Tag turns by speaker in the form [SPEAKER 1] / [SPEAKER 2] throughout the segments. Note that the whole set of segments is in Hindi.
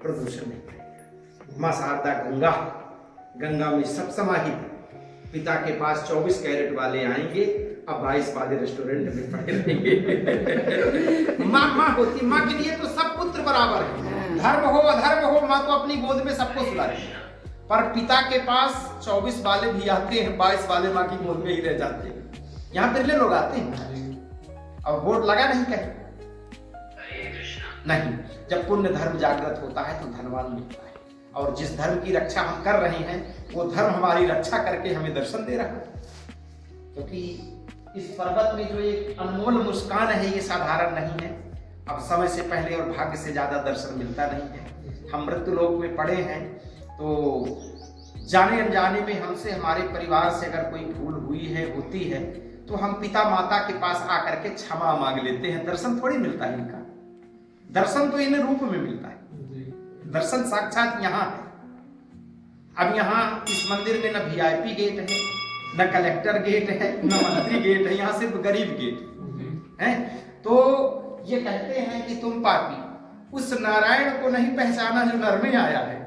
[SPEAKER 1] प्रदूषण नहीं करेगा। माँ शारदा गंगा में सब समाहित। पिता के पास 24 कैरेट वाले आएंगे, अब 22 वाले रेस्टोरेंट में पड़े रहेंगे। माँ होती, माँ के लिए तो सब पुत्र बराबर है, धर्म हो अधर्म हो, माँ तो अपनी गोद में सबको सुला रही है। पर पिता के पास 24 वाले भी आते हैं, 22 वाले माँ की गोद में ही रह जाते हैं। यहाँ बिरले लोग आते हैं और वोट लगा नहीं कहीं नहीं। जब पुण्य धर्म जागृत होता है तो धनवान मिलता है, और जिस धर्म की रक्षा हम कर रहे हैं वो धर्म हमारी रक्षा करके हमें दर्शन दे रहा है। क्योंकि इस पर्वत में जो एक अनमोल मुस्कान है ये साधारण नहीं है। अब समय से पहले और भाग्य से ज्यादा दर्शन मिलता नहीं है। हम मृत्यु लोक में पड़े हैं तो जाने अनजाने में हमसे, हमारे परिवार से अगर कोई भूल हुई है, होती है, तो हम पिता माता के पास आकर के क्षमा मांग लेते हैं। दर्शन थोड़ी मिलता है इनका, दर्शन तो इन्हें रूप में मिलता है। दर्शन साक्षात यहाँ है। अब यहाँ इस मंदिर में न VIP गेट है, न कलेक्टर गेट है, न मंत्री गेट है, यहाँ सिर्फ गरीब गेट है। तो ये कहते हैं कि तुम पापी उस नारायण को नहीं पहचाना जो नर में आया है,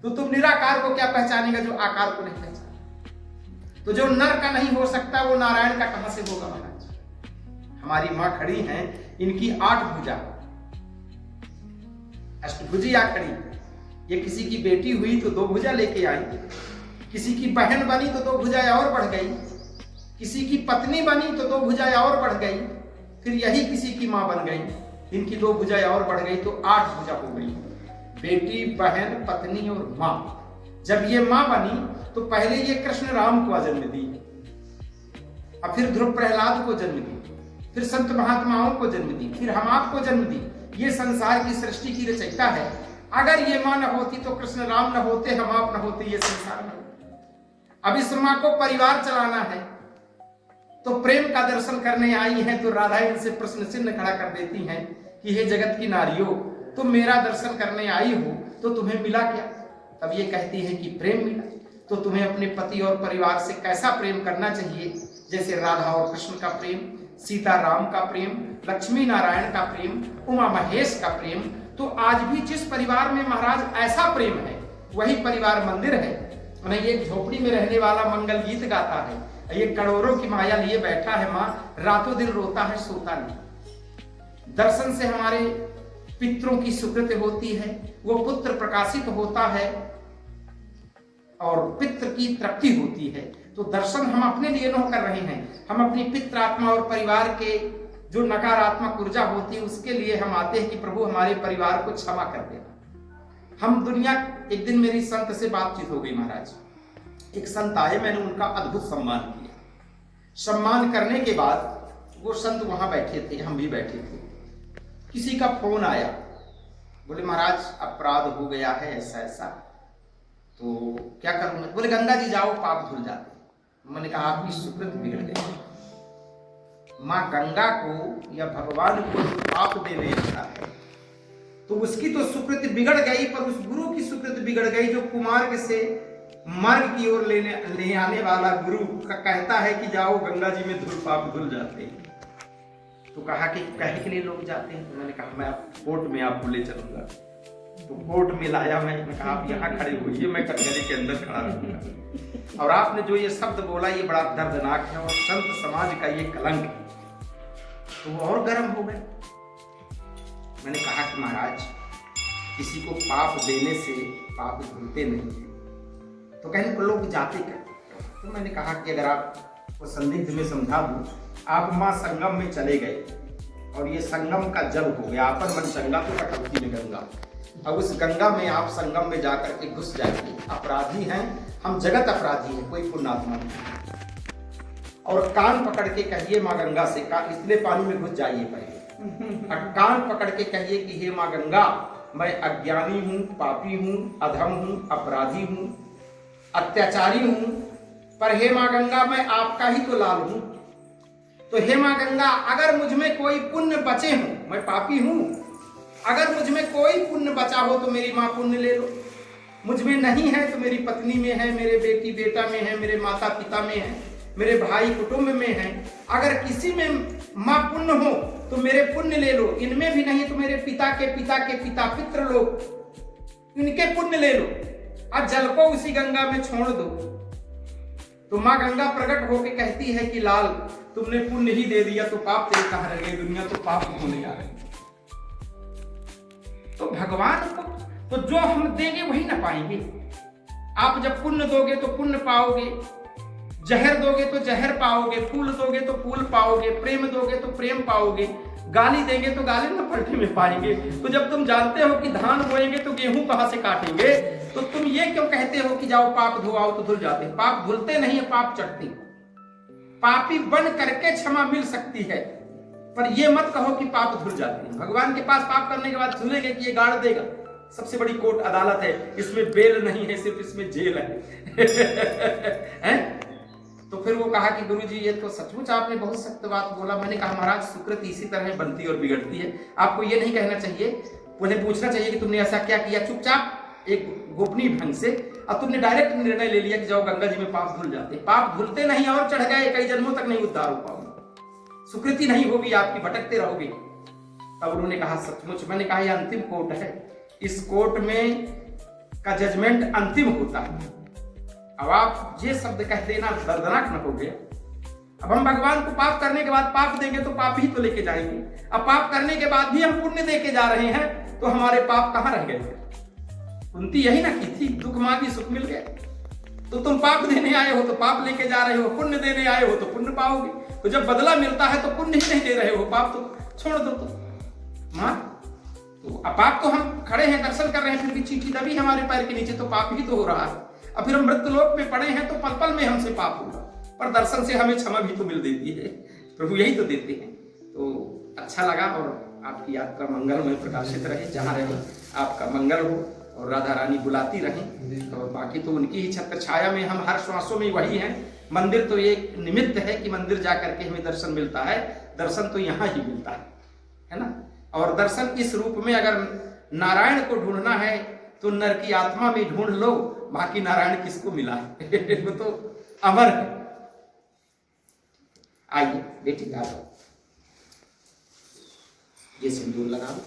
[SPEAKER 1] तो तुम निराकार को क्या पहचानेगा जो आकार को नहीं पहचाना। तो जो नर का नहीं हो सकता वो नारायण का कहां से होगा महाराज। हमारी मां खड़ी हैं, इनकी 8 भुजा, अष्टभुजिया खड़ी। ये किसी की बेटी हुई तो 2 भुजा लेके आई, किसी की बहन बनी तो 2 भुजाएं और बढ़ गई, किसी की पत्नी बनी तो 2 भुजाएं और बढ़ गई, फिर यही किसी की मां बन गई, इनकी 2 भुजाएं और बढ़ गई, तो 8 भुजा हो गई। बेटी, बहन, पत्नी और मां। जब ये मां बनी तो पहले ये कृष्ण राम को जन्म दी, अब फिर ध्रुव प्रहलाद को जन्म दी, फिर संत महात्माओं को जन्म दी, फिर हम आपको जन्म दी। ये संसार की सृष्टि की रचयिता है। अगर ये मां न होती तो कृष्ण राम न होते, हम आप न होते, ये संसार न होता। अब इस मां को परिवार चलाना है तो प्रेम का दर्शन करने आई हैं, तो राधा इनसे प्रश्न चिन्ह खड़ा कर देती हैं कि हे जगत की नारियों, तुम मेरा दर्शन करने आई हो तो तुम्हें मिला क्या। तब ये कहती है कि प्रेम मिला। तो तुम्हें अपने पति और परिवार से कैसा प्रेम करना चाहिए, जैसे राधा और कृष्ण का प्रेम, सीता राम का प्रेम, लक्ष्मी नारायण का प्रेम, उमा महेश का प्रेम। तो आज भी जिस परिवार में महाराज ऐसा प्रेम है वही परिवार मंदिर है। उन्हें एक झोपड़ी में रहने वाला मंगल गीत गाता है, ये करोड़ों की माया लिए बैठा है माँ, रातों दिन रोता है सोता नहीं। दर्शन से हमारे पितरों की सुकृति होती है, वो पुत्र प्रकाशित होता है और पितृ की तृप्ति होती है। तो दर्शन हम अपने लिए नहीं कर रहे हैं, हम अपनी पितृ आत्मा और परिवार के जो नकारात्मक ऊर्जा होती है उसके लिए हम आते हैं कि प्रभु हमारे परिवार को क्षमा कर देना। हम दुनिया, एक दिन मेरी संत से बातचीत हो गई महाराज, एक संत आए, मैंने उनका अद्भुत सम्मान किया। सम्मान करने के बाद वो संत वहां बैठे थे, हम भी बैठे थे। किसी का फोन आया, बोले महाराज अपराध हो गया है ऐसा ऐसा, तो क्या करूं। बोले गंगा जी जाओ, पाप धुल जाते। मैंने कहा आपकी सुकृत बिगड़ गई। माँ गंगा को या भगवान को पाप देने आता है तो उसकी तो सुकृति बिगड़ गई, पर उस गुरु की सुकृति बिगड़ गई जो कुमार्ग से मार्ग की ओर ले आने वाला गुरु का कहता है कि जाओ गंगा जी में धुल पाप धुल जाते हैं। तो कहा कि कहे के लिए लोग जाते हैं। तो मैंने कहा मैं कोर्ट में आपको ले चलूंगा। तो कोर्ट में लाया, मैंने कहा आप यहाँ खड़े होइए, मैं कटघरे के अंदर खड़ा रहूंगा। और आपने जो ये शब्द बोला ये बड़ा दर्दनाक है और संत समाज का ये कलंक है। तो वो और गर्म हो गए। मैंने कहा कि महाराज किसी को पाप देने से पाप धुलते नहीं है, तो कहीं लोग जाते क्या। तो मैंने कहा कि अगर आपको संदिग्ध में समझा दूं, आप माँ संगम में चले गए और ये संगम का जल हो गया, आपन मन चंगा तो कटौती में गंगा। अब उस गंगा में आप संगम में जाकर के घुस जाएंगे। अपराधी हैं हम, जगत अपराधी है, कोई पुण्यात्मा नहीं। और कान पकड़ के कहिए माँ गंगा से, इसलिए पानी में घुस जाइए पहले, और कान पकड़ के कहिए कि हे माँ गंगा, मैं अज्ञानी हूँ, पापी हूँ, अधम हूँ, अपराधी हूँ, अत्याचारी हूँ, पर हे माँ गंगा मैं आपका ही तो लाल हूँ। तो हे माँ गंगा अगर मुझ में कोई पुण्य बचे हो, मैं पापी हूँ, अगर मुझ में कोई पुण्य बचा हो तो मेरी माँ पुण्य ले लो। मुझ में नहीं है तो मेरी पत्नी में है, मेरे बेटी बेटा में है, मेरे माता पिता में है, मेरे भाई कुटुंब में है। अगर किसी में माँ पुण्य हो तो मेरे पुण्य ले लो, इनमें भी नहीं तो मेरे पिता के पिता के पिता पितृ लोग इनके पुण्य ले लो और जल को उसी गंगा में छोड़ दो। तो माँ गंगा प्रकट होकर कहती है कि लाल तुमने पुण्य ही दे दिया तो पाप तेरे कहां रह गए, दुनिया तो पाप होने आ रही। तो भगवान को तो जो हम देंगे वही ना पाएंगे। आप जब पुण्य दोगे तो पुण्य पाओगे, जहर दोगे तो जहर पाओगे, फूल दोगे तो फूल पाओगे, प्रेम दोगे तो प्रेम पाओगे, गाली देंगे तो गाली न पलटे में पाएंगे। तो जब तुम जानते हो कि धान बोएंगे तो गेहूं कहां से काटेंगे, तो तुम ये क्यों कहते हो कि जाओ पाप धोआओ तो धुल जाते। पाप धुलते नहीं है, पाप चढ़ते। पापी बन करके क्षमा मिल सकती है, पर ये मत कहो कि पाप धुल जाते हैं। भगवान के पास पाप करने के बाद सुनेंगे कि ये गाड़ देगा। सबसे बड़ी कोर्ट अदालत है, इसमें बेल नहीं है, सिर्फ इसमें जेल है। तो फिर वो कहा कि गुरुजी ये तो सचमुच आपने बहुत सख्त बात बोला। मैंने कहा महाराज सुकृति इसी तरह बनती और बिगड़ती है। आपको ये नहीं कहना चाहिए, उन्हें पूछना चाहिए कि तुमने ऐसा क्या किया, चुपचाप एक गोपनीय ढंग से। अब तुमने डायरेक्ट निर्णय ले लिया कि जाओ गंगा जी में पाप धुल जाते। पाप धुलते नहीं और चढ़ गए, कई जन्मों तक नहीं उद्धार हो पाओगे, सुकृति नहीं होगी आपकी, भटकते रहोगे। तब उन्होंने कहा सचमुच। मैंने कहा यह अंतिम कोर्ट है, इस कोर्ट में का जजमेंट अंतिम होता है। अब आप ये शब्द कह देना दर्दनाक न हो गया। अब हम भगवान को पाप करने के बाद पाप देंगे तो पाप ही तो लेके जाएंगे। अब पाप करने के बाद भी हम पुण्य देके जा रहे हैं तो हमारे पाप कहां रह गए। कुंती यही ना की थी, दुख मांगी सुख मिल गया। तो तुम पाप देने आए हो तो पाप लेके जा रहे हो, पुण्य देने आए हो तो पुण्य पाओगे। तो जब बदला मिलता है तो पुण्य ही नहीं दे रहे हो, पाप तो छोड़ दो। तो मां तो अब पाप तो हम खड़े हैं दर्शन कर रहे हैं, फिर भी चींटी दबी हमारे पैर के नीचे, तो पाप ही तो हो रहा है। अब फिर हम मृत्युलोक में पड़े हैं तो पल पल में हमसे पाप होगा, पर दर्शन से हमें क्षमा भी तो मिल देती है। प्रभु यही तो देते हैं। तो अच्छा लगा और आपकी यात्रा मंगलमय प्रकाशित रहे, जहाँ रहे आपका मंगल हो और राधा रानी बुलाती रहें। और बाकी तो उनकी ही छत्र छाया में हम हर श्वासों में वही हैं। मंदिर तो एक निमित्त है कि मंदिर जाकर के हमें दर्शन मिलता है, दर्शन तो यहाँ ही मिलता है ना। और दर्शन इस रूप में अगर नारायण को ढूंढना है तो नर की आत्मा में ढूंढ लो, बाकी नारायण किसको मिला है वो तो अमर है। आइए बेटी गा दो, ये सिंदूर लगा दो।